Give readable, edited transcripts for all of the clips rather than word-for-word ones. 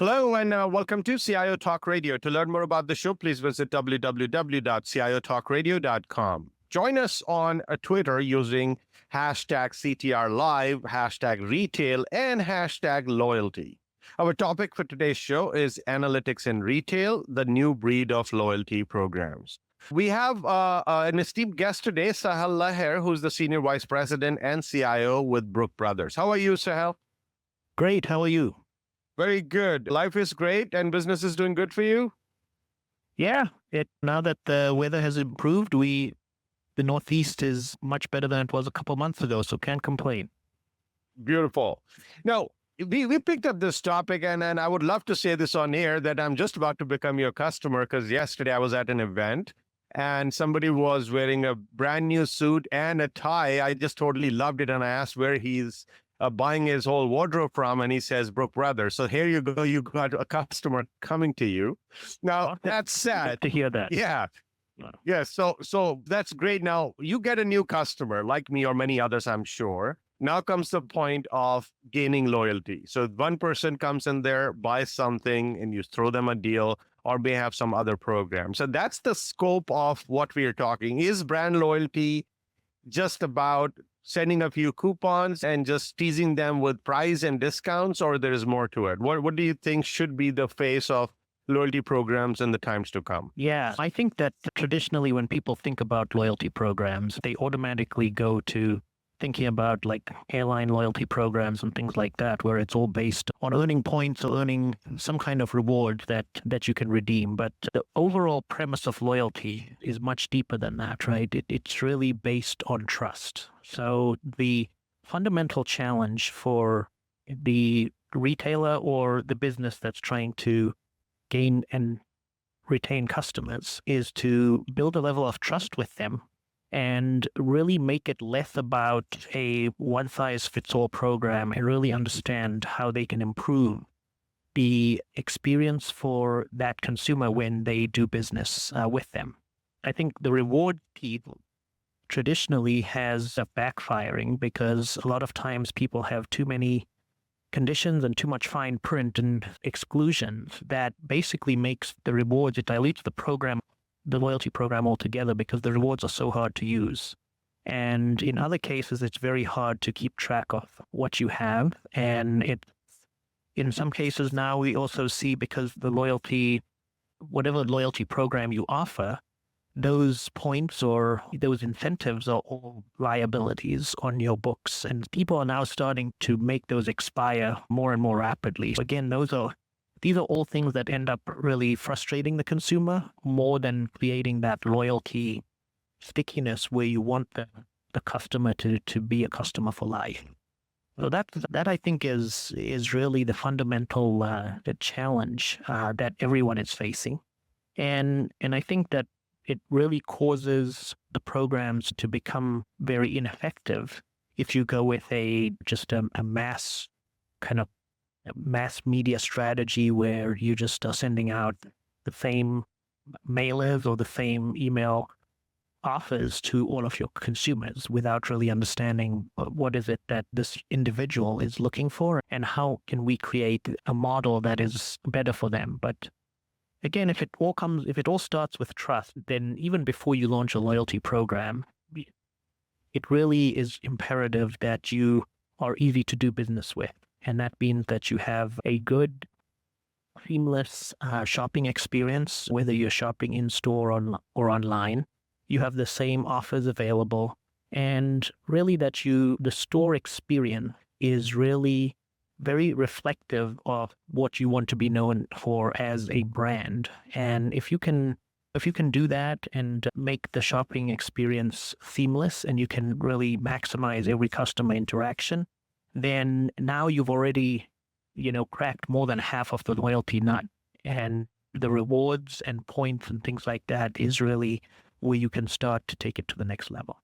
Hello and welcome to CIO Talk Radio. To learn more about the show, please visit www.ciotalkradio.com. Join us on Twitter using hashtag CTR Live, hashtag retail, and hashtag loyalty. Our topic for today's show is analytics in retail, the new breed of loyalty programs. We have an esteemed guest today, Sahal Lahar, who's the Senior Vice President and CIO with Brook Brothers. How are you, Sahal? Great. How are you? Very good. Life is great and business is doing good for you? Yeah. Now that the weather has improved, the Northeast is much better than it was a couple months ago, so can't complain. Beautiful. Now, we picked up this topic, and I would love to say this on air that I'm just about to become your customer, because yesterday I was at an event and somebody was wearing a brand new suit and a tie. I just totally loved it. And I asked where he's buying his whole wardrobe from, and he says Brook Brothers. So here you go, you got a customer coming to you. Now that's sad to hear that. Yeah. So that's great. Now you get a new customer like me or many others, I'm sure. Now comes the point of gaining loyalty. So one person comes in there, buys something, and you throw them a deal, or may have some other program. So that's the scope of what we are talking. Is brand loyalty just about sending a few coupons and just teasing them with price and discounts, or there is more to it? What do you think should be the face of loyalty programs in the times to come? Yeah, I think that traditionally when people think about loyalty programs, they automatically go to thinking about like airline loyalty programs and things like that, where it's all based on earning points or earning some kind of reward that you can redeem. But the overall premise of loyalty is much deeper than that, right? It's really based on trust. So the fundamental challenge for the retailer or the business that's trying to gain and retain customers is to build a level of trust with them and really make it less about a one-size-fits-all program and really understand how they can improve the experience for that consumer when they do business with them. I think the reward piece traditionally has a backfiring because a lot of times people have too many conditions and too much fine print and exclusions that basically makes the rewards, it dilutes the loyalty program altogether because the rewards are so hard to use. And in other cases, it's very hard to keep track of what you have. And in some cases now we also see, because whatever loyalty program you offer, those points or those incentives are all liabilities on your books. And people are now starting to make those expire more and more rapidly. So again, these are all things that end up really frustrating the consumer more than creating that loyalty stickiness where you want the customer to be a customer for life. So that I think is really the fundamental the challenge that everyone is facing. And I think that it really causes the programs to become very ineffective if you go with just a mass media strategy where you just are sending out the same mailers or the same email offers to all of your consumers without really understanding what is it that this individual is looking for and how can we create a model that is better for them. But again, if it all starts with trust, then even before you launch a loyalty program, it really is imperative that you are easy to do business with. And that means that you have a good, seamless shopping experience, whether you're shopping in store or online. You have the same offers available, and really that the store experience is really very reflective of what you want to be known for as a brand. And if you can do that and make the shopping experience seamless, and you can really maximize every customer interaction, then now you've already, cracked more than half of the loyalty nut. And the rewards and points and things like that is really where you can start to take it to the next level.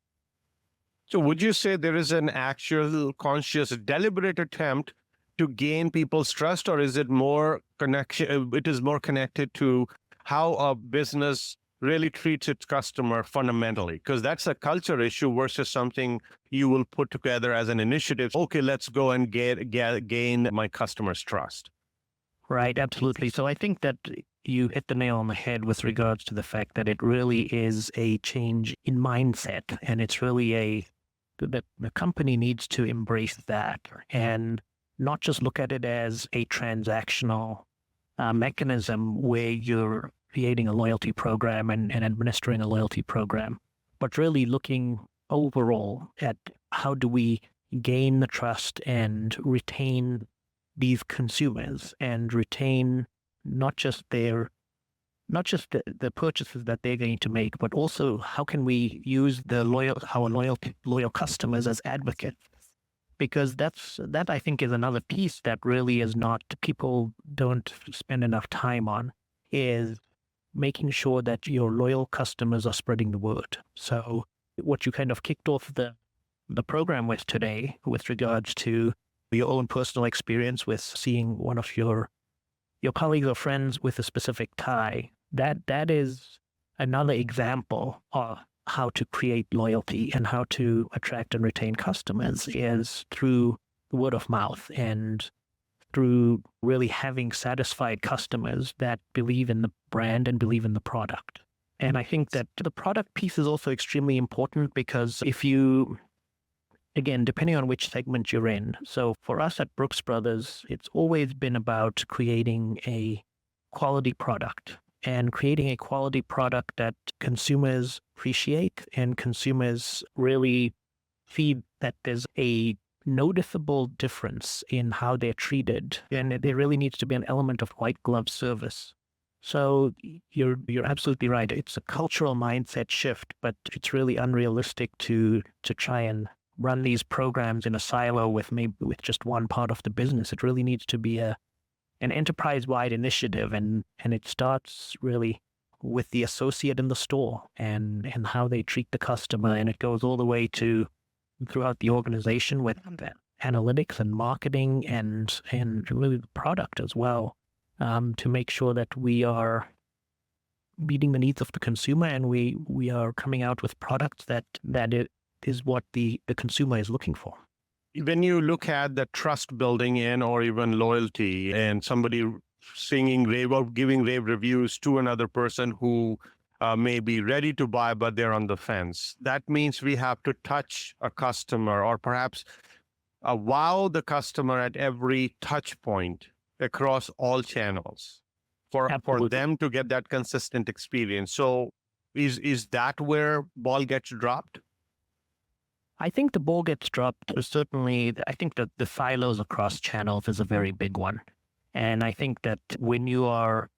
So would you say there is an actual conscious, deliberate attempt to gain people's trust, or is it more connection? It is more connected to how a business really treats its customer fundamentally, because that's a culture issue versus something you will put together as an initiative. Okay, let's go and gain my customer's trust. Right, absolutely. So I think that you hit the nail on the head with regards to the fact that it really is a change in mindset. And it's really the company needs to embrace that and not just look at it as a transactional mechanism where you're creating a loyalty program and administering a loyalty program, but really looking overall at how do we gain the trust and retain these consumers and retain not just the purchases that they're going to make, but also how can we use our loyal customers as advocates? Because that I think is another piece that really is not people don't spend enough time on, is making sure that your loyal customers are spreading the word. So what you kind of kicked off the program with today, with regards to your own personal experience with seeing one of your colleagues or friends with a specific tie, that is another example of how to create loyalty and how to attract and retain customers, is through the word of mouth and through really having satisfied customers that believe in the brand and believe in the product. And I think that the product piece is also extremely important, because if you, again, depending on which segment you're in. So for us at Brooks Brothers, it's always been about creating a quality product and creating a quality product that consumers appreciate and consumers really see that there's a noticeable difference in how they're treated. And there really needs to be an element of white glove service. So you're absolutely right. It's a cultural mindset shift, but it's really unrealistic to try and run these programs in a silo with just one part of the business. It really needs to be an enterprise-wide initiative, and it starts really with the associate in the store and how they treat the customer, and it goes all the way to throughout the organization with analytics and marketing and really the product as well, to make sure that we are meeting the needs of the consumer and we are coming out with products that it is what the consumer is looking for. When you look at the trust building in, or even loyalty, and somebody singing rave or giving rave reviews to another person who may be ready to buy, but they're on the fence, that means we have to touch a customer, or perhaps wow the customer at every touch point across all channels for them to get that consistent experience. So is that where ball gets dropped? I think the ball gets dropped. Certainly, I think that the silos across channels is a very big one. And I think that when you are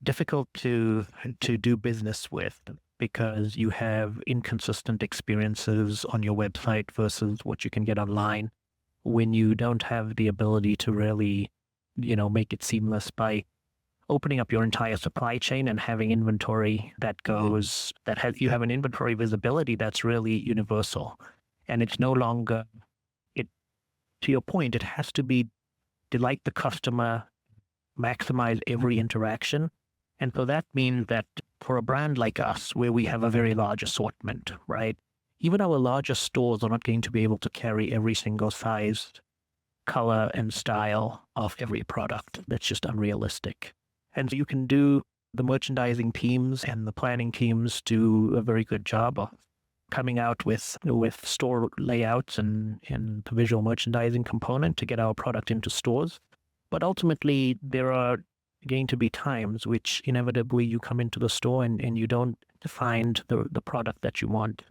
difficult to do business with because you have inconsistent experiences on your website versus what you can get online, when you don't have the ability to really, make it seamless by opening up your entire supply chain and having inventory you have an inventory visibility that's really universal. And it's no longer, to your point, it has to be delight the customer, maximize every interaction. And so that means that for a brand like us, where we have a very large assortment, right? Even our largest stores are not going to be able to carry every single size, color, and style of every product. That's just unrealistic. And so you can do, the merchandising teams and the planning teams do a very good job of coming out with store layouts and the visual merchandising component to get our product into stores. But ultimately, there are going to be times which inevitably you come into the store and you don't find the product that you want.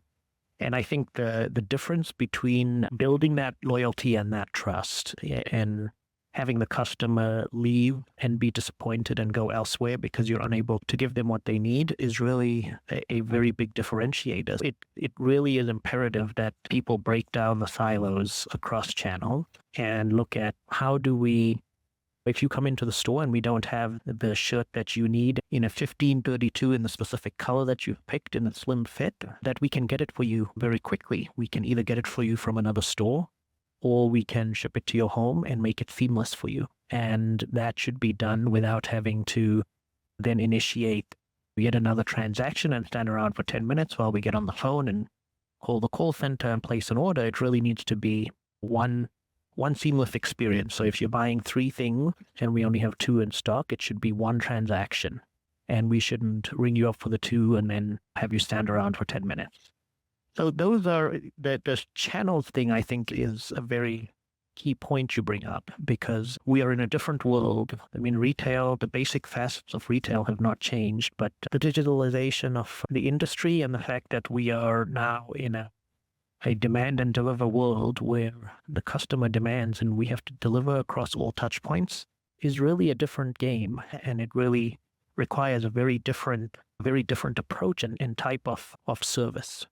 And I think the difference between building that loyalty and that trust and having the customer leave and be disappointed and go elsewhere because you're unable to give them what they need is really a very big differentiator. It really is imperative that people break down the silos across channel and look at how do we, if you come into the store and we don't have the shirt that you need in a 1532 in the specific color that you've picked in a slim fit, that we can get it for you very quickly. We can either get it for you from another store, or we can ship it to your home and make it seamless for you. And that should be done without having to then initiate yet another transaction and stand around for 10 minutes while we get on the phone and call the call center and place an order. It really needs to be one one seamless experience. So if you're buying 3 things and we only have 2 in stock, it should be one transaction. And we shouldn't ring you up for the 2 and then have you stand around for 10 minutes. So those are the channels thing, I think, is a very key point you bring up, because we are in a different world. I mean, retail, the basic facets of retail have not changed, but the digitalization of the industry and the fact that we are now in a demand and deliver world where the customer demands and we have to deliver across all touch points is really a different game. And it really requires a very different approach and type of service.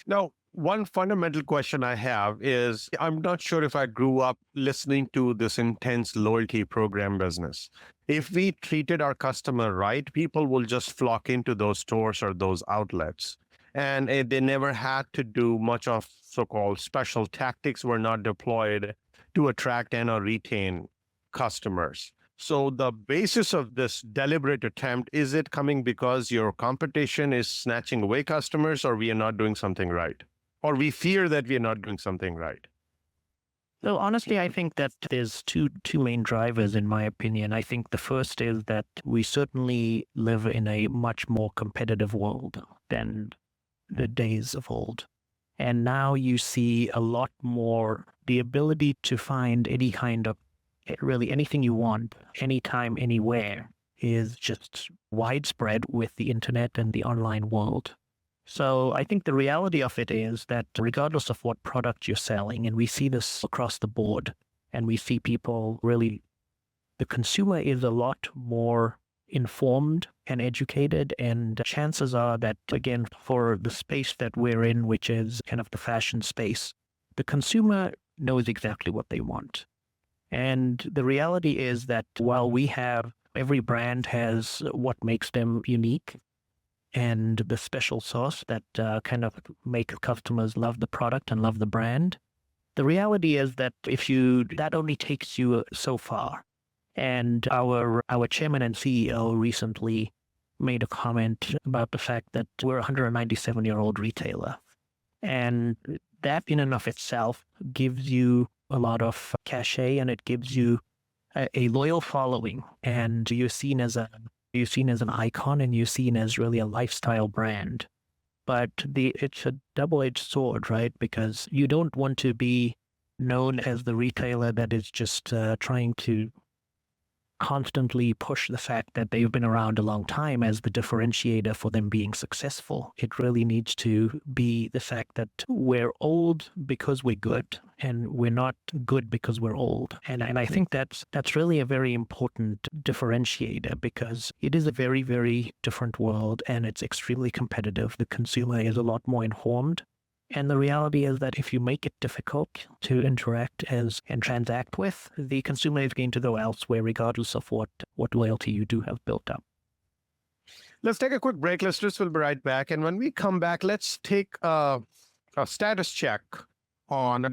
Now, one fundamental question I have is, I'm not sure if I grew up listening to this intense loyalty program business. If we treated our customer right, people will just flock into those stores or those outlets. And they never had to do much of so-called special tactics were not deployed to attract and or retain customers. So the basis of this deliberate attempt, is it coming because your competition is snatching away customers, or we are not doing something right? Or we fear that we are not doing something right? So honestly, I think that there's two main drivers, in my opinion. I think the first is that we certainly live in a much more competitive world than the days of old. And now you see a lot more the ability to find any kind of, really anything you want, anytime, anywhere, is just widespread with the internet and the online world. So I think the reality of it is that regardless of what product you're selling, and we see this across the board, and we see people really, the consumer is a lot more informed and educated, and chances are that, again, for the space that we're in, which is kind of the fashion space, the consumer knows exactly what they want. And the reality is that while every brand has what makes them unique and the special sauce that kind of make customers love the product and love the brand, the reality is that that only takes you so far. And our chairman and CEO recently made a comment about the fact that we're a 197-year-old retailer. And that in and of itself gives you a lot of cachet, and it gives you a loyal following. And you're seen as an icon, and you're seen as really a lifestyle brand. But it's a double-edged sword, right? Because you don't want to be known as the retailer that is just trying to constantly push the fact that they've been around a long time as the differentiator for them being successful. It really needs to be the fact that we're old because we're good, and we're not good because we're old. And I think that's really a very important differentiator, because it is a very, very different world, and it's extremely competitive. The consumer is a lot more informed. And the reality is that if you make it difficult to interact and transact with, the consumer is going to go elsewhere, regardless of what loyalty you do have built up. Let's take a quick break, listeners. We'll be right back. And when we come back, let's take a status check on the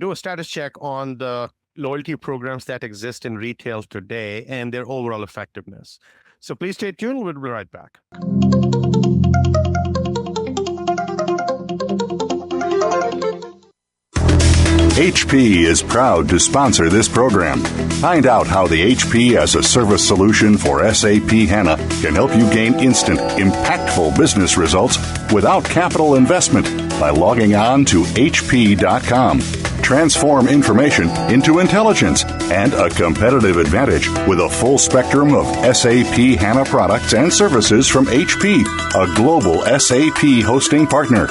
loyalty programs that exist in retail today and their overall effectiveness. So please stay tuned. We'll be right back. HP is proud to sponsor this program. Find out how the HP as a service solution for SAP HANA can help you gain instant, impactful business results without capital investment by logging on to hp.com. Transform information into intelligence and a competitive advantage with a full spectrum of SAP HANA products and services from HP, a global SAP hosting partner.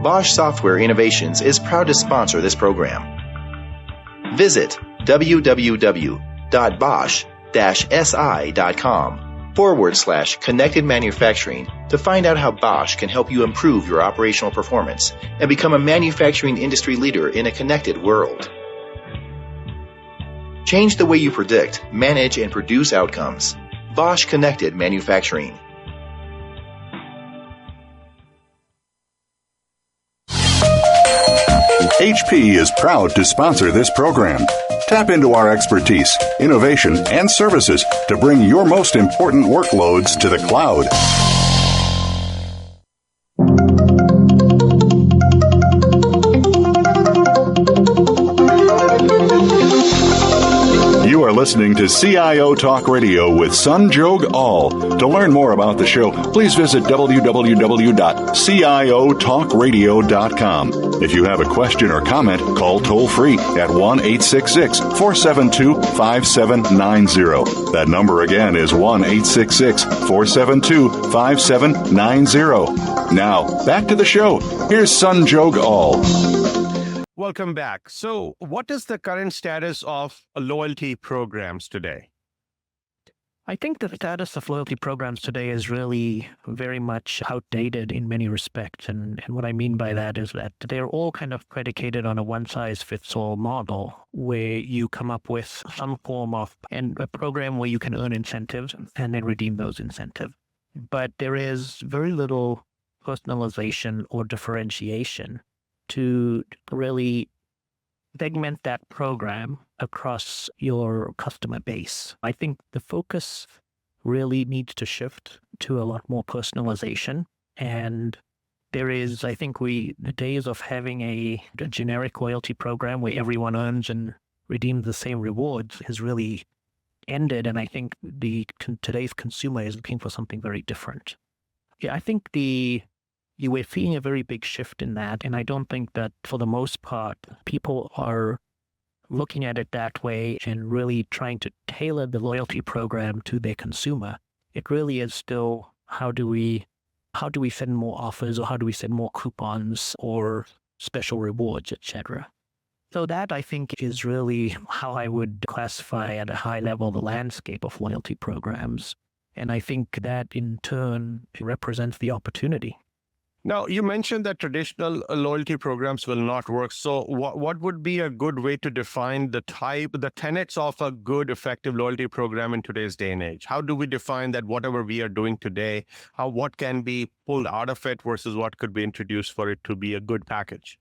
Bosch Software Innovations is proud to sponsor this program. Visit www.bosch-si.com/connected manufacturing to find out how Bosch can help you improve your operational performance and become a manufacturing industry leader in a connected world. Change the way you predict, manage, and produce outcomes. Bosch Connected Manufacturing. HP is proud to sponsor this program. Tap into our expertise, innovation, and services to bring your most important workloads to the cloud. to CIO Talk Radio with Sanjog Aul. To learn more about the show, please visit www.ciotalkradio.com. If you have a question or comment, call toll-free at 1-866-472-5790. That number again is 1-866-472-5790. Now, back to the show. Here's Sanjog Aul. Welcome back. So what is the current status of loyalty programs today? I think the status of loyalty programs today is really very much outdated in many respects. And what I mean by that is that they're all kind of predicated on a one-size-fits-all model where you come up with some form of a program where you can earn incentives and then redeem those incentives. But there is very little personalization or differentiation to really segment that program across your customer base. I think the focus really needs to shift to a lot more personalization. And there is, I think the days of having a generic loyalty program where everyone earns and redeems the same rewards has really ended. And I think today's consumer is looking for something very different. Yeah, I think we're seeing a very big shift in that. And I don't think that for the most part, people are looking at it that way and really trying to tailor the loyalty program to their consumer. It really is still how do we send more offers, or how do we send more coupons or special rewards, etc. So that, I think, is really how I would classify at a high level the landscape of loyalty programs. And I think that in turn represents the opportunity. Now, you mentioned that traditional loyalty programs will not work. So what would be a good way to define the tenets of a good, effective loyalty program in today's day and age? How do we define that whatever we are doing today, what can be pulled out of it versus what could be introduced for it to be a good package?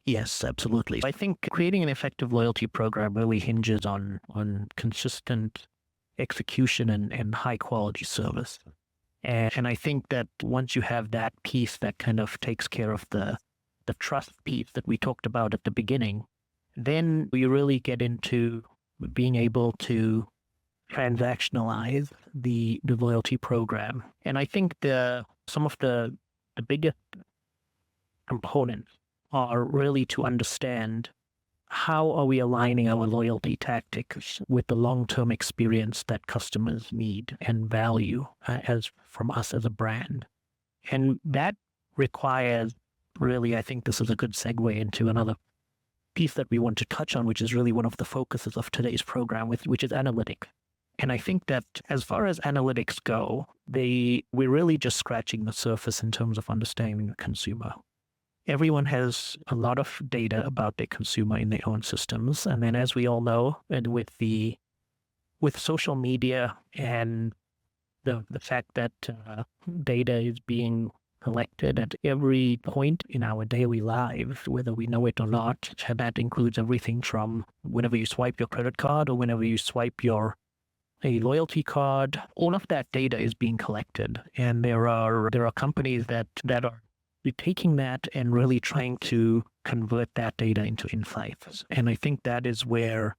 Yes, absolutely. I think creating an effective loyalty program really hinges on consistent execution and high quality service. And I think that once you have that piece that kind of takes care of the trust piece that we talked about at the beginning, then we really get into being able to transactionalize the loyalty program. And I think some of the biggest components are really to understand how are we aligning our loyalty tactics with the long-term experience that customers need and value as from us as a brand. And that requires really, I think this is a good segue into another piece that we want to touch on, which is really one of the focuses of today's program, which is analytics. And I think that as far as analytics go, we're really just scratching the surface in terms of understanding the consumer. Everyone has a lot of data about their consumer in their own systems. And then, as we all know, and with social media and the fact that data is being collected at every point in our daily lives, whether we know it or not, that includes everything from whenever you swipe your credit card or whenever you swipe a loyalty card, all of that data is being collected. And there are companies that are taking that and really trying to convert that data into insights. And I think that is where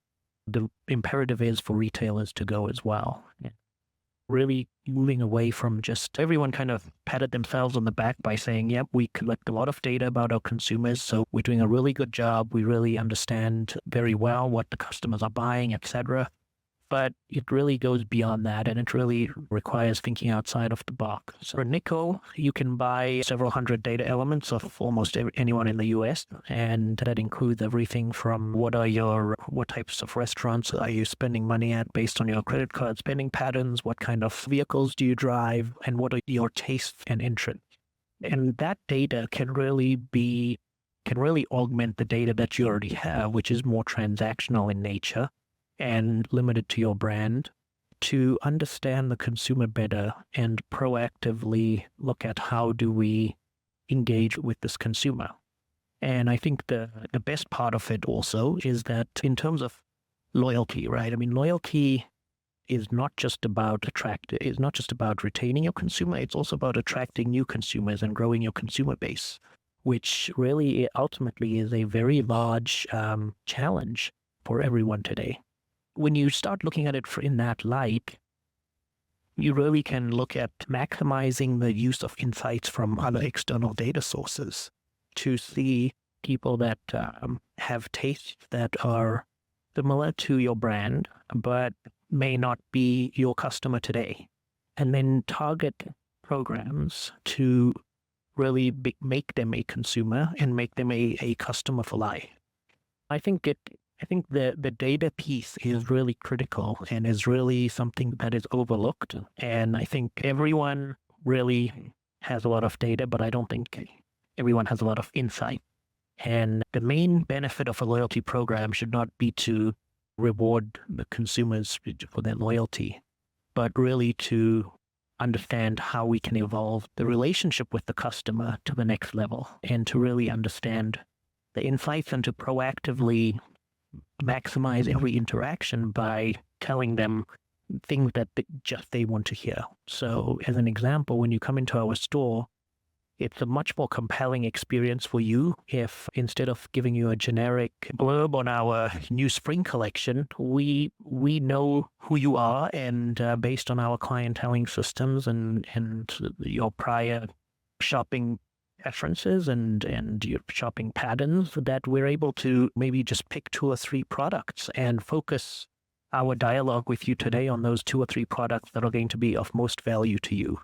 the imperative is for retailers to go as well. Really moving away from just everyone kind of patted themselves on the back by saying, yep, we collect a lot of data about our consumers, so we're doing a really good job. We really understand very well what the customers are buying, etc. But it really goes beyond that, and it really requires thinking outside of the box. So for a nickel, you can buy several hundred data elements of almost anyone in the US, and that includes everything from what types of restaurants are you spending money at based on your credit card spending patterns, what kind of vehicles do you drive, and what are your tastes and interests. And that data can really augment the data that you already have, which is more transactional in nature and limited to your brand, to understand the consumer better and proactively look at how do we engage with this consumer. And I think the best part of it also is that in terms of loyalty, right? I mean, loyalty is not just about retaining your consumer, it's also about attracting new consumers and growing your consumer base, which really ultimately is a very large challenge for everyone today. when you start looking at it in that light, you really can look at maximizing the use of insights from other external data sources to see people that have tastes that are similar to your brand, but may not be your customer today. And then target programs to really make them a consumer and make them a customer for life. I think the data piece is really critical and is really something that is overlooked. And I think everyone really has a lot of data, but I don't think everyone has a lot of insight. And the main benefit of a loyalty program should not be to reward the consumers for their loyalty, but really to understand how we can evolve the relationship with the customer to the next level and to really understand the insights and to proactively maximize every interaction by telling them things that they want to hear. So as an example, when you come into our store, it's a much more compelling experience for you if instead of giving you a generic blurb on our new spring collection, we know who you are, and based on our clienteling systems and your prior shopping preferences and your shopping patterns, that we're able to maybe just pick 2 or 3 products and focus our dialogue with you today on those 2 or 3 products that are going to be of most value to you.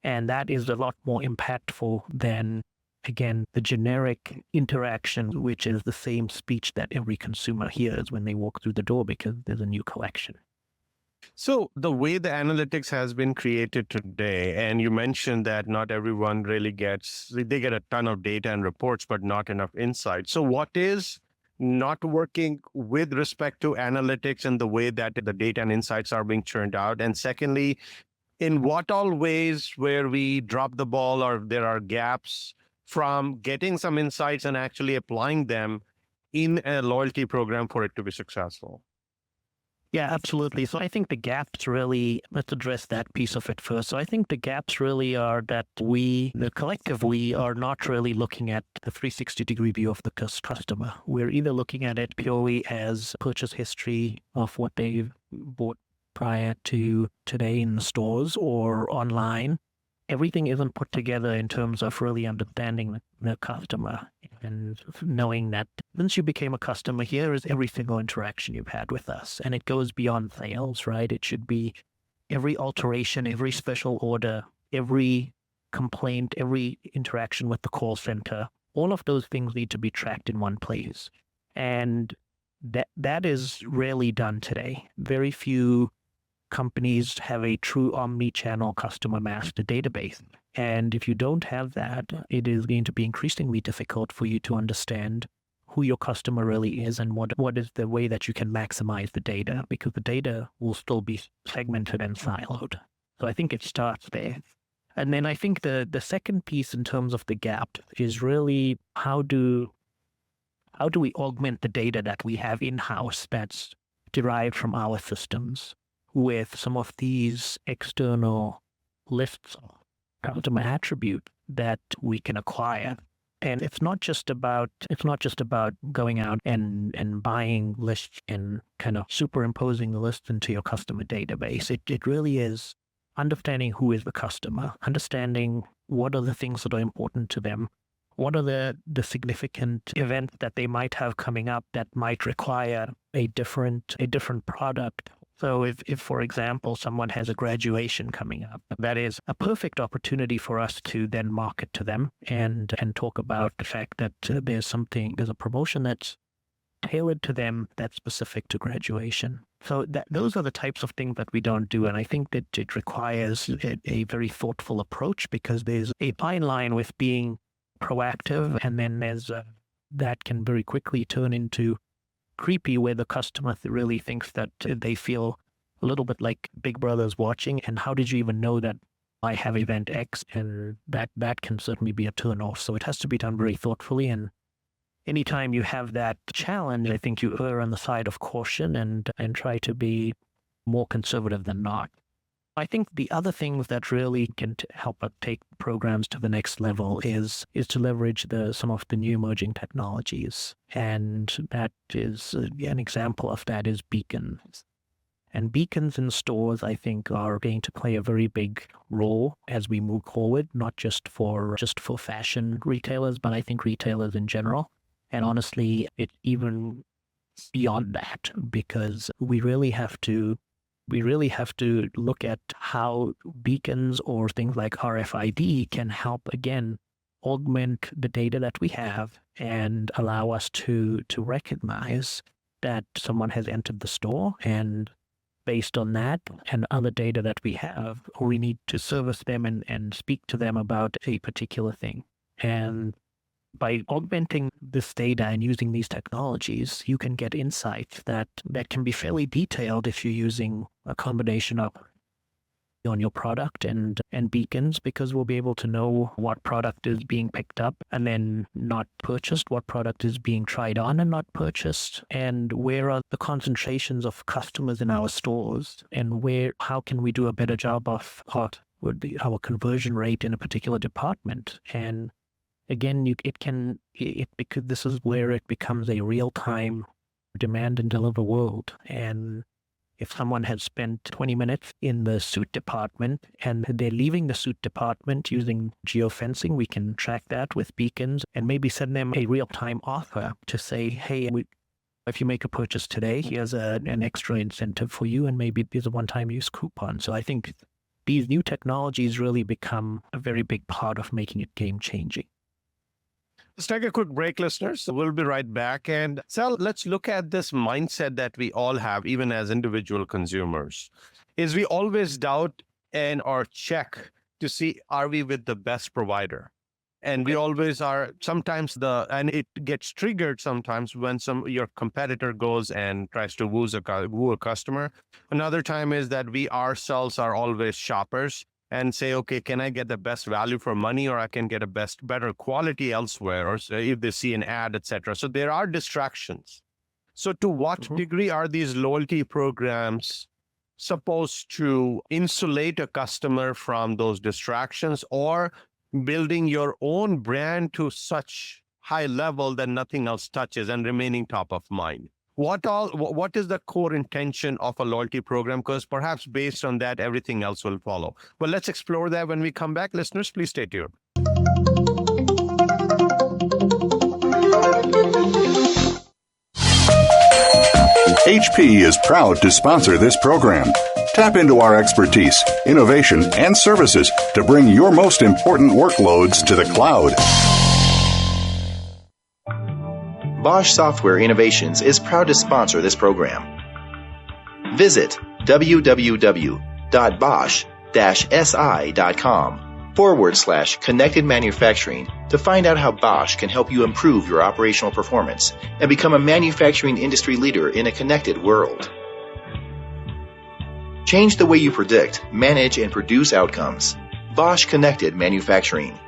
And that is a lot more impactful than, again, the generic interaction, which is the same speech that every consumer hears when they walk through the door because there's a new collection. So the way the analytics has been created today, and you mentioned that not everyone really they get a ton of data and reports, but not enough insight. So what is not working with respect to analytics and the way that the data and insights are being churned out? And secondly, in what all ways where we drop the ball or there are gaps from getting some insights and actually applying them in a loyalty program for it to be successful? Yeah, absolutely. So I think the gaps really, let's address that piece of it first. So I think the gaps really are that we are not really looking at the 360-degree view of the customer. We're either looking at it purely as purchase history of what they've bought prior to today in the stores or online. Everything isn't put together in terms of really understanding the customer and knowing that since you became a customer, here is every single interaction you've had with us. And it goes beyond sales, right? It should be every alteration, every special order, every complaint, every interaction with the call center. All of those things need to be tracked in one place. And that is rarely done today. Very few companies have a true omnichannel customer master database. And if you don't have that, it is going to be increasingly difficult for you to understand who your customer really is and what is the way that you can maximize the data, because the data will still be segmented and siloed. So I think it starts there. And then I think the second piece in terms of the gap is really how do we augment the data that we have in-house that's derived from our systems with some of these external lists of customer attribute that we can acquire. And it's not just about going out and buying lists and kind of superimposing the lists into your customer database. It really is understanding who is the customer, understanding what are the things that are important to them, what are the significant events that they might have coming up that might require a different product. So if, for example, someone has a graduation coming up, that is a perfect opportunity for us to then market to them and talk about the fact that there's a promotion that's tailored to them that's specific to graduation. So those are the types of things that we don't do. And I think that it requires a very thoughtful approach, because there's a fine line with being proactive, and then there's that can very quickly turn into creepy, where the customer really thinks that they feel a little bit like Big Brother's watching. And how did you even know that I have event X? And that can certainly be a turn off. So it has to be done very thoughtfully. And anytime you have that challenge, I think you err on the side of caution and try to be more conservative than not. I think the other things that really can help us take programs to the next level is to leverage some of the new emerging technologies. And that is an example of that is beacons. And beacons in stores, I think, are going to play a very big role as we move forward, not just for fashion retailers, but I think retailers in general. And honestly, it even beyond that, because we really have to look at how beacons or things like RFID can help, again, augment the data that we have and allow us to recognize that someone has entered the store. And based on that and other data that we have, we need to service them and speak to them about a particular thing. And by augmenting this data and using these technologies, you can get insights that can be fairly detailed if you're using a combination of on your product and beacons, because we'll be able to know what product is being picked up and then not purchased, what product is being tried on and not purchased, and where are the concentrations of customers in our stores, and how can we do a better job of what would be our conversion rate in a particular department. And again, because this is where it becomes a real-time demand and deliver world. And if someone has spent 20 minutes in the suit department and they're leaving the suit department using geofencing, we can track that with beacons and maybe send them a real-time offer to say, hey, if you make a purchase today, here's an extra incentive for you, and maybe there's a one-time use coupon. So I think these new technologies really become a very big part of making it game-changing. Let's take a quick break, listeners. We'll be right back. And Sal, let's look at this mindset that we all have, even as individual consumers, is we always doubt or check to see, are we with the best provider? And we always are. Sometimes and it gets triggered sometimes when your competitor goes and tries to woo a customer. Another time is that we ourselves are always shoppers and say, okay, can I get the best value for money, or I can get better quality elsewhere, or if they see an ad, etc. So there are distractions. So to what degree are these loyalty programs supposed to insulate a customer from those distractions, or building your own brand to such high level that nothing else touches and remaining top of mind? What is the core intention of a loyalty program? Because perhaps based on that, everything else will follow. Well, let's explore that when we come back. Listeners, please stay tuned. HP is proud to sponsor this program. Tap into our expertise, innovation, and services to bring your most important workloads to the cloud. Bosch Software Innovations is proud to sponsor this program. Visit www.bosch-si.com/connected manufacturing to find out how Bosch can help you improve your operational performance and become a manufacturing industry leader in a connected world. Change the way you predict, manage, and produce outcomes. Bosch Connected Manufacturing.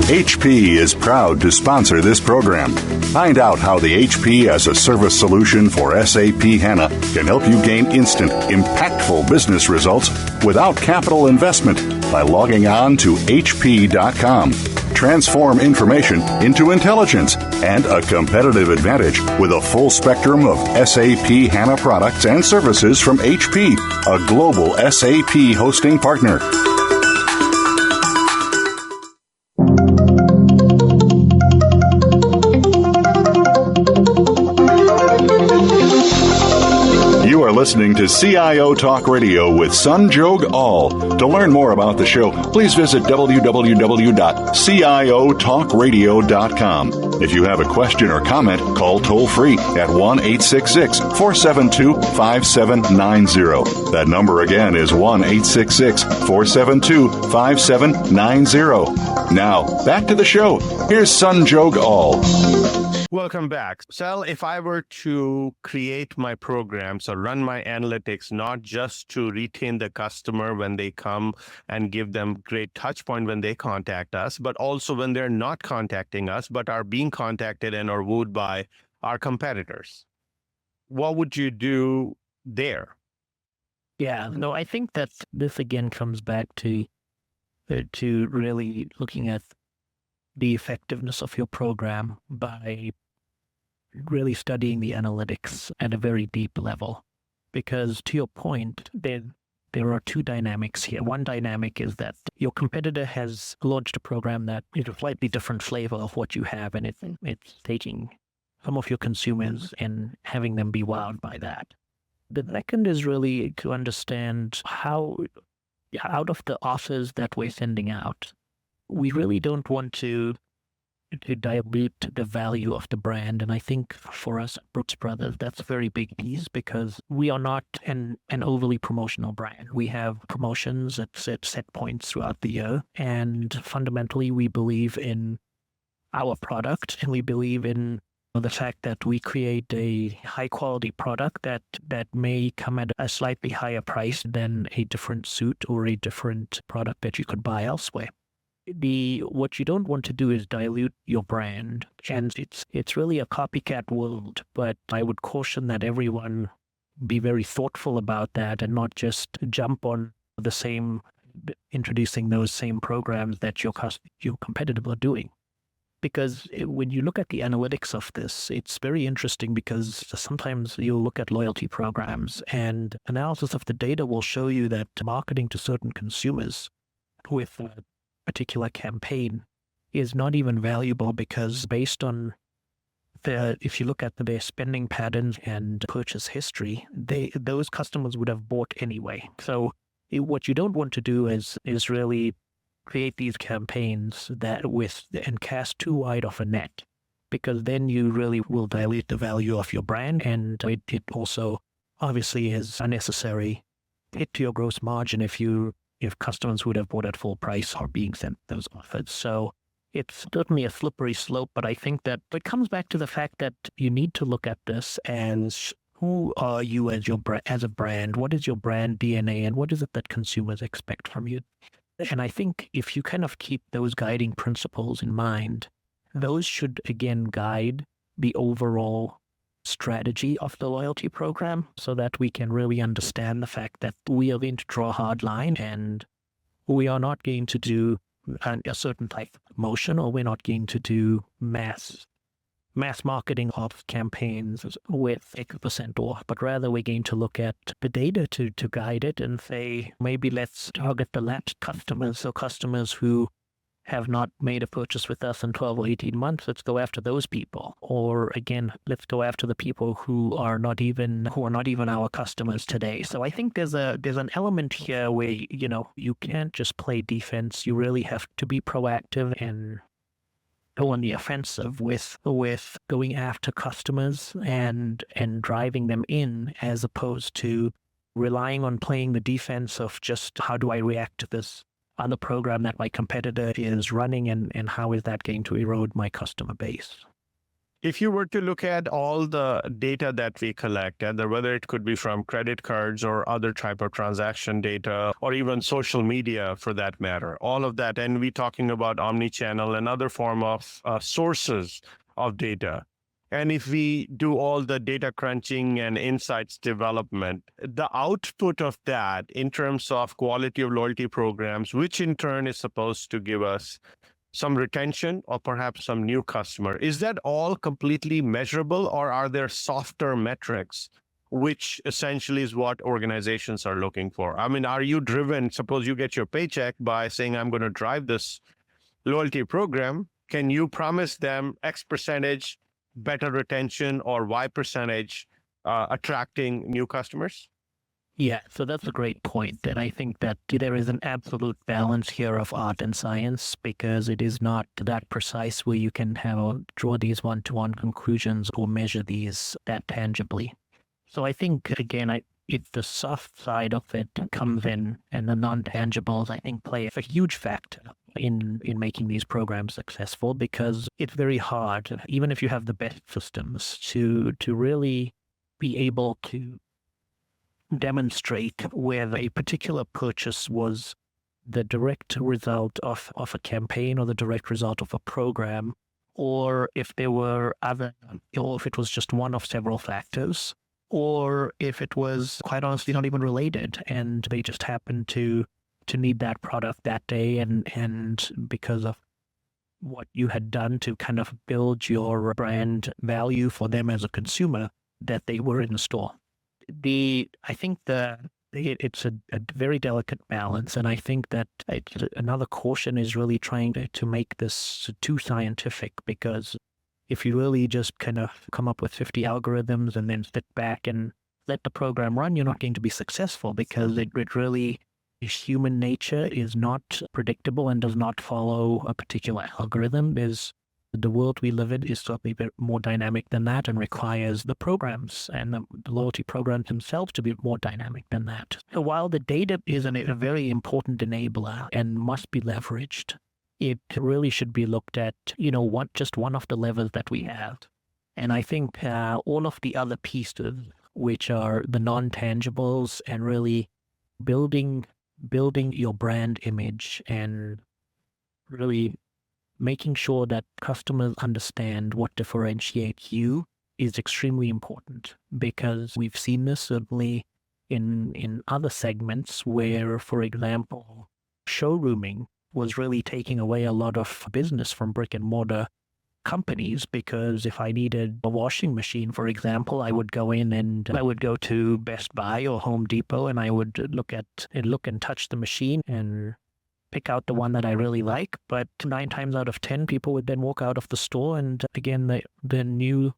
HP is proud to sponsor this program. Find out how the HP as a service solution for SAP HANA can help you gain instant, impactful business results without capital investment by logging on to hp.com. Transform information into intelligence and a competitive advantage with a full spectrum of SAP HANA products and services from HP, a global SAP hosting partner. You are listening to CIO Talk Radio with Sanjog Aul. To learn more about the show, please visit www.ciotalkradio.com. If you have a question or comment, call toll-free at 1-866-472-5790. That number again is 1-866-472-5790. Now, back to the show. Here's Sanjog Aul. Welcome back. Sal, if I were to create my programs or run my analytics, not just to retain the customer when they come and give them great touch point when they contact us, but also when they're not contacting us, but are being contacted and are wooed by our competitors, what would you do there? Yeah, no, I think that this again comes back to really looking at the effectiveness of your program by really studying the analytics at a very deep level. Because to your point, there are two dynamics here. One dynamic is that your competitor has launched a program that is a slightly different flavor of what you have, and it's taking some of your consumers and having them be wowed by that. The second is really to understand how, out of the offers that we're sending out, we really don't want to dilute the value of the brand. And I think for us, Brooks Brothers, that's a very big piece because we are not an overly promotional brand. We have promotions at set points throughout the year. And fundamentally, we believe in our product and we believe in the fact that we create a high quality product that may come at a slightly higher price than a different suit or a different product that you could buy elsewhere. What you don't want to do is dilute your brand, and it's really a copycat world, but I would caution that everyone be very thoughtful about that and not just jump on introducing those same programs that your competitors are doing. Because when you look at the analytics of this, it's very interesting because sometimes you'll look at loyalty programs and analysis of the data will show you that marketing to certain consumers with a particular campaign is not even valuable because based on if you look at their spending patterns and purchase history, those customers would have bought anyway. So what you don't want to do is really create these campaigns and cast too wide of a net, because then you really will dilute the value of your brand, and it also obviously is unnecessary hit to your gross margin if customers who would have bought at full price are being sent those offers. So it's certainly a slippery slope, but I think that it comes back to the fact that you need to look at this as who are you as a brand? What is your brand DNA, and what is it that consumers expect from you? And I think if you kind of keep those guiding principles in mind, those should again guide the overall strategy of the loyalty program so that we can really understand the fact that we are going to draw a hard line and we are not going to do a certain type of promotion, or we're not going to do mass marketing of campaigns with X% off, but rather we're going to look at the data to guide it and say, maybe let's target the lapsed customers, so customers who have not made a purchase with us in 12 or 18 months, let's go after those people. Or again, let's go after the people who are not even our customers today. So I think there's an element here where, you can't just play defense. You really have to be proactive and go on the offensive with going after customers and driving them in, as opposed to relying on playing the defense of just how do I react to this other program that my competitor is running, and how is that going to erode my customer base. If you were to look at all the data that we collect, and whether it could be from credit cards or other type of transaction data, or even social media for that matter, all of that, and we're talking about omnichannel and other form of sources of data. And if we do all the data crunching and insights development, the output of that in terms of quality of loyalty programs, which in turn is supposed to give us some retention or perhaps some new customer, is that all completely measurable, or are there softer metrics, which essentially is what organizations are looking for? I mean, are you driven, suppose you get your paycheck by saying, I'm going to drive this loyalty program. Can you promise them X percentage better retention or Y percentage attracting new customers? Yeah, so that's a great point. And I think that there is an absolute balance here of art and science, because it is not that precise where you can draw these one-to-one conclusions or measure these that tangibly. So I think, again, if the soft side of it comes in, and the non-tangibles, I think, play a huge factor in making these programs successful, because it's very hard, even if you have the best systems, to really be able to demonstrate whether a particular purchase was the direct result of a campaign or the direct result of a program, or if there were or if it was just one of several factors, or if it was quite honestly not even related and they just happened to need that product that day, and because of what you had done to kind of build your brand value for them as a consumer, that they were in the store. I think it's a very delicate balance, and I think that another caution is really trying to make this too scientific, because if you really just kind of come up with 50 algorithms and then sit back and let the program run, you're not going to be successful, because it really, human nature is not predictable and does not follow a particular algorithm. The world we live in is certainly a bit more dynamic than that, and requires the programs and the loyalty programs themselves to be more dynamic than that. So while the data is a very important enabler and must be leveraged, it really should be looked at, just one of the levers that we have. And I think all of the other pieces, which are the non-tangibles, and really building your brand image and really making sure that customers understand what differentiates you, is extremely important, because we've seen this certainly in other segments where, for example, showrooming was really taking away a lot of business from brick and mortar companies, because if I needed a washing machine, for example, I would go in and I would go to Best Buy or Home Depot, and I would look and touch the machine and pick out the one that I really like. But 9 times out of 10, people would then walk out of the store, and again, the new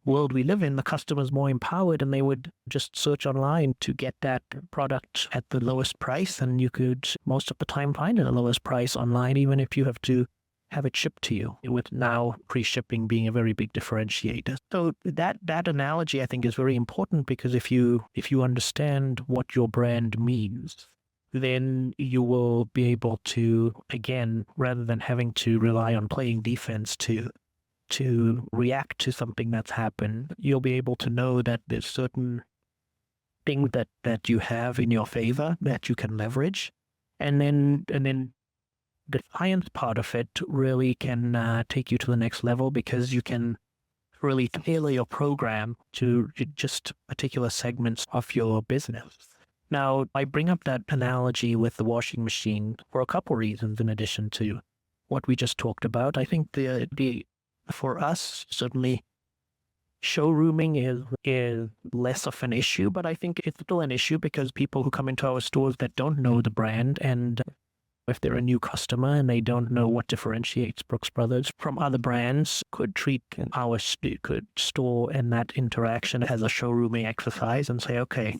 world we live in, the customer's more empowered, and they would just search online to get that product at the lowest price, and you could most of the time find it at the lowest price online, even if you have to have it shipped to you, with now pre-shipping being a very big differentiator. So that analogy, I think, is very important, because if you understand what your brand means, then you will be able to, again, rather than having to rely on playing defense to react to something that's happened, you'll be able to know that there's certain things that you have in your favor that you can leverage. And then the science part of it really can take you to the next level, because you can really tailor your program to just particular segments of your business. Now, I bring up that analogy with the washing machine for a couple reasons, in addition to what we just talked about. I think for us, certainly, showrooming is less of an issue, but I think it's still an issue, because people who come into our stores that don't know the brand, and if they're a new customer and they don't know what differentiates Brooks Brothers from other brands, could treat our store and that interaction as a showrooming exercise and say, okay,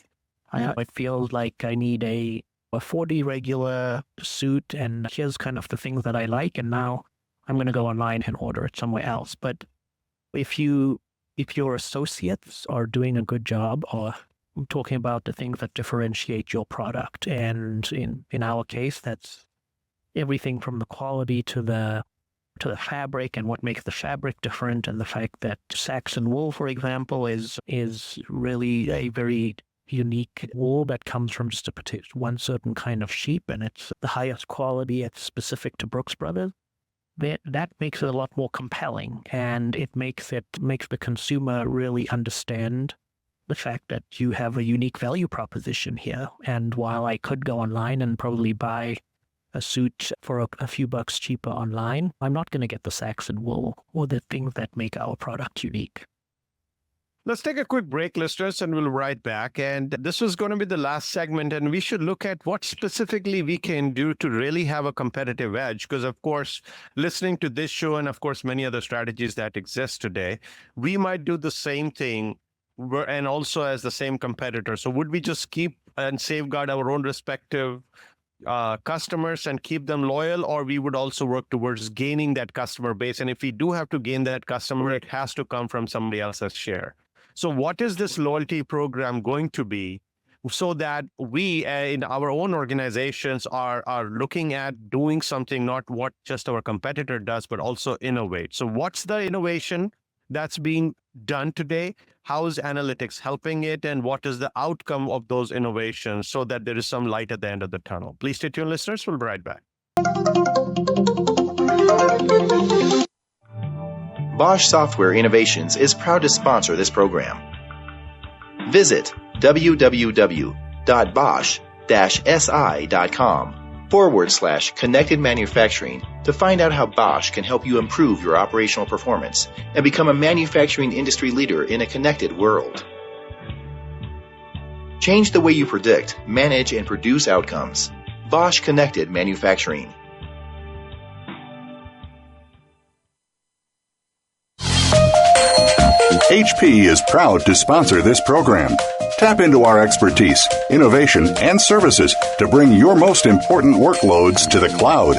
I feel like I need a 40 regular suit, and here's kind of the things that I like, and now I'm going to go online and order it somewhere else. But if your associates are doing a good job, or talking about the things that differentiate your product, and in our case, that's everything from the quality to the fabric and what makes the fabric different, and the fact that Saxon wool, for example, is really a very unique wool that comes from just one certain kind of sheep, and it's the highest quality. It's specific to Brooks Brothers. That makes it a lot more compelling, and it makes the consumer really understand the fact that you have a unique value proposition here. And while I could go online and probably buy a suit for a few bucks cheaper online, I'm not going to get the Saxon wool or the things that make our product unique. Let's take a quick break, listeners, and we'll be right back. And this was going to be the last segment, and we should look at what specifically we can do to really have a competitive edge. Because, of course, listening to this show and, of course, many other strategies that exist today, we might do the same thing and also as the same competitor. So would we just keep and safeguard our own respective customers and keep them loyal, or we would also work towards gaining that customer base? And if we do have to gain that customer, it has to come from somebody else's share. So what is this loyalty program going to be, so that we in our own organizations are looking at doing something, not what just our competitor does, but also innovate? So what's the innovation that's being done today? How is analytics helping it? And what is the outcome of those innovations, so that there is some light at the end of the tunnel? Please stay tuned, listeners. We'll be right back. Bosch Software Innovations is proud to sponsor this program. Visit www.bosch-si.com connected manufacturing to find out how Bosch can help you improve your operational performance and become a manufacturing industry leader in a connected world. Change the way you predict, manage, and produce outcomes. Bosch Connected Manufacturing. HP is proud to sponsor this program. Tap into our expertise, innovation, and services to bring your most important workloads to the cloud.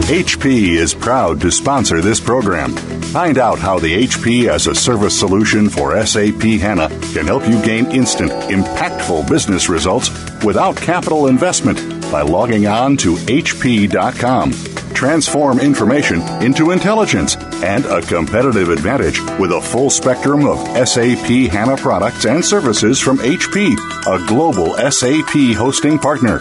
HP is proud to sponsor this program. Find out how the HP as a service solution for SAP HANA can help you gain instant, impactful business results without capital investment by logging on to hp.com. Transform information into intelligence and a competitive advantage with a full spectrum of SAP HANA products and services from HP, a global SAP hosting partner.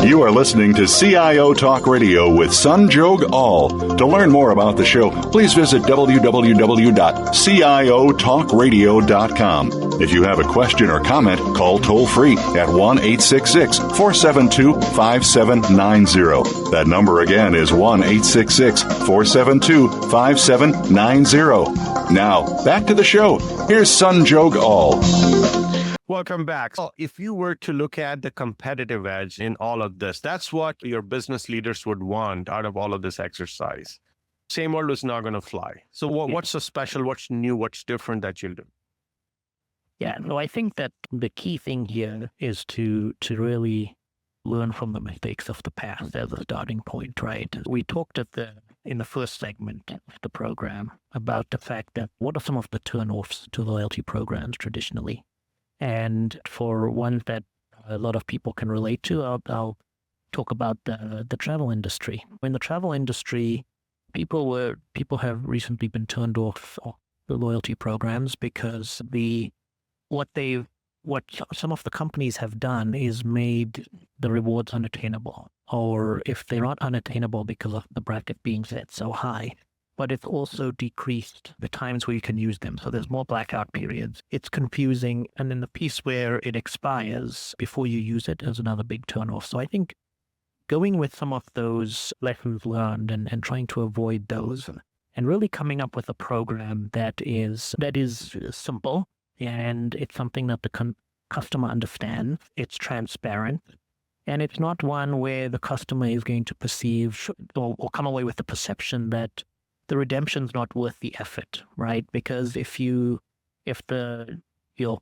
You are listening to CIO Talk Radio with Sanjog Aul. To learn more about the show, please visit www.ciotalkradio.com. If you have a question or comment, call toll-free at 1-866-472-5790. That number again is 1-866-472-5790. Now, back to the show. Here's Sanjog Aul. Welcome back. So if you were to look at the competitive edge in all of this, that's what your business leaders would want out of all of this exercise. Same old is not going to fly. So what's so special? What's new? What's different that you'll do? Yeah, no, I think that the key thing here is to really learn from the mistakes of the past as a starting point, right? We talked in the first segment of the program about the fact that what are some of the turnoffs to loyalty programs traditionally? And for one that a lot of people can relate to, I'll talk about the travel industry. In the travel industry, people have recently been turned off the loyalty programs because what some of the companies have done is made the rewards unattainable, or if they're not unattainable because of the bracket being set so high, but it's also decreased the times where you can use them. So there's more blackout periods. It's confusing. And then the piece where it expires before you use it is another big turnoff. So I think going with some of those lessons learned and trying to avoid those and really coming up with a program that is simple and it's something that the customer understands, it's transparent, and it's not one where the customer is going to perceive or come away with the perception that the redemption's not worth the effort, right? Because if your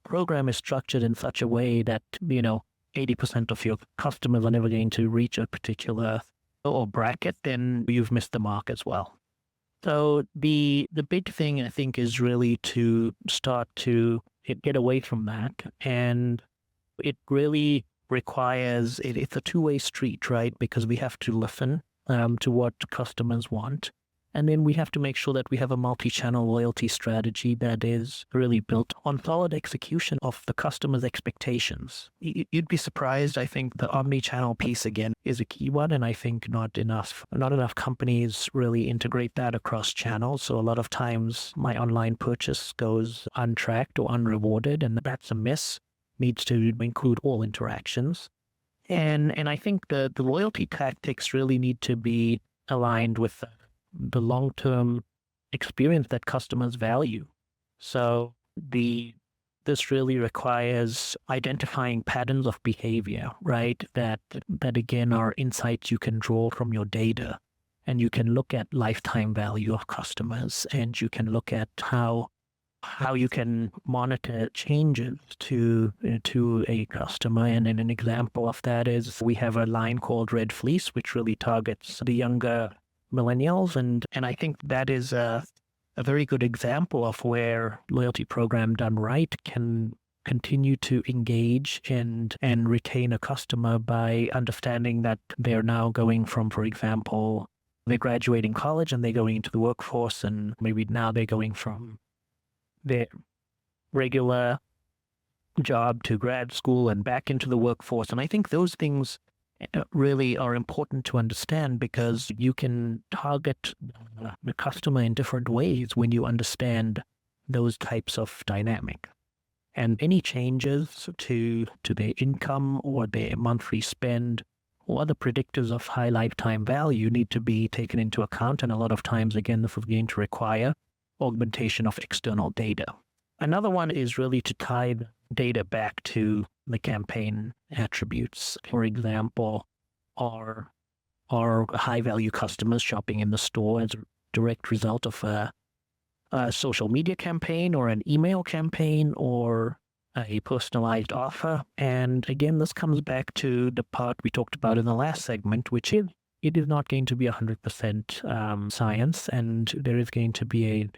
program is structured in such a way that 80% of your customers are never going to reach a particular or bracket, then you've missed the mark as well. So the big thing I think is really to start to get away from that, and it really requires it's a two-way street, right? Because we have to listen to what customers want. And then we have to make sure that we have a multi-channel loyalty strategy that is really built on solid execution of the customer's expectations. You'd be surprised. I think the omnichannel piece, again, is a key one. And I think not enough companies really integrate that across channels. So a lot of times my online purchase goes untracked or unrewarded, and that's a miss. Needs to include all interactions. And I think the loyalty tactics really need to be aligned with the long-term experience that customers value. So this really requires identifying patterns of behavior, right? That again are insights you can draw from your data, and you can look at lifetime value of customers, and you can look at how you can monitor changes to a customer. And an example of that is we have a line called Red Fleece, which really targets the younger millennials, and I think that is a very good example of where loyalty program done right can continue to engage and retain a customer by understanding that they're now going from, for example, they're graduating college and they're going into the workforce, and maybe now they're going from their regular job to grad school and back into the workforce. And I think those things really are important to understand, because you can target the customer in different ways when you understand those types of dynamic. And any changes to their income or their monthly spend or other predictors of high lifetime value need to be taken into account. And a lot of times, again, this is going to require augmentation of external data. Another one is really to tie the data back to the campaign attributes. For example, are high-value customers shopping in the store as a direct result of a social media campaign or an email campaign or a personalized offer? And again, this comes back to the part we talked about in the last segment, which is it is not going to be 100% science, and there is going to be a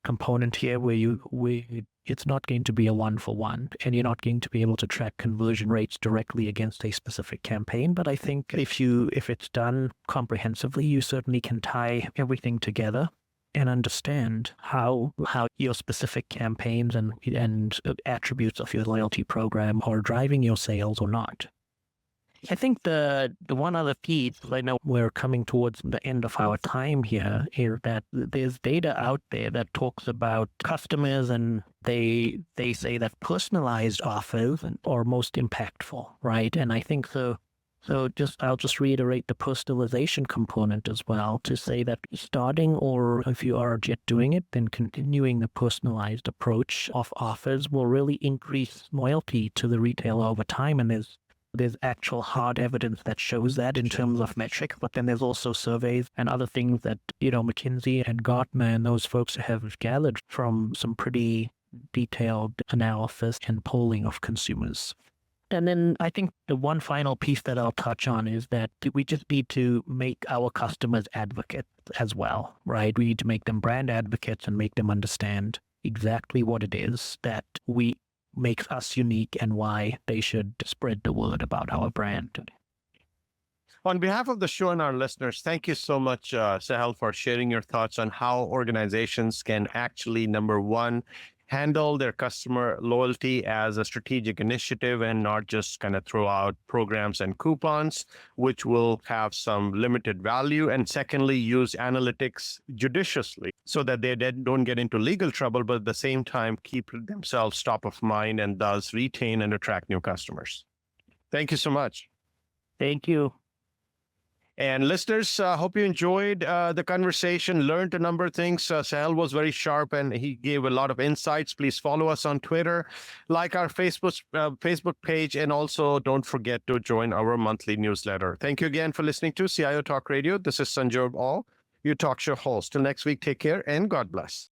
component here where it's not going to be a one-for-one, and you're not going to be able to track conversion rates directly against a specific campaign. But I think if it's done comprehensively, you certainly can tie everything together and understand how your specific campaigns and attributes of your loyalty program are driving your sales or not. I think the one other piece, I know we're coming towards the end of our time here, is that there's data out there that talks about customers, and they say that personalized offers are most impactful, right? And I think I'll just reiterate the personalization component as well, to say that starting, or if you are yet doing it, then continuing the personalized approach of offers will really increase loyalty to the retailer over time. And there's actual hard evidence that shows that in terms of metric, but then there's also surveys and other things that, McKinsey and Gartner and those folks have gathered from some pretty detailed analysis and polling of consumers. And then I think the one final piece that I'll touch on is that we just need to make our customers advocates as well, right? We need to make them brand advocates and make them understand exactly what it is that makes us unique and why they should spread the word about our brand. On behalf of the show and our listeners, thank you so much, Sahal, for sharing your thoughts on how organizations can actually, number one, handle their customer loyalty as a strategic initiative and not just kind of throw out programs and coupons, which will have some limited value. And secondly, use analytics judiciously so that they don't get into legal trouble, but at the same time, keep themselves top of mind and thus retain and attract new customers. Thank you so much. Thank you. And listeners, hope you enjoyed the conversation, learned a number of things. Sahal was very sharp and he gave a lot of insights. Please follow us on Twitter, like our Facebook page, and also don't forget to join our monthly newsletter. Thank you again for listening to CIO Talk Radio. This is Sanjob All, your talk show host. Till next week, take care and God bless.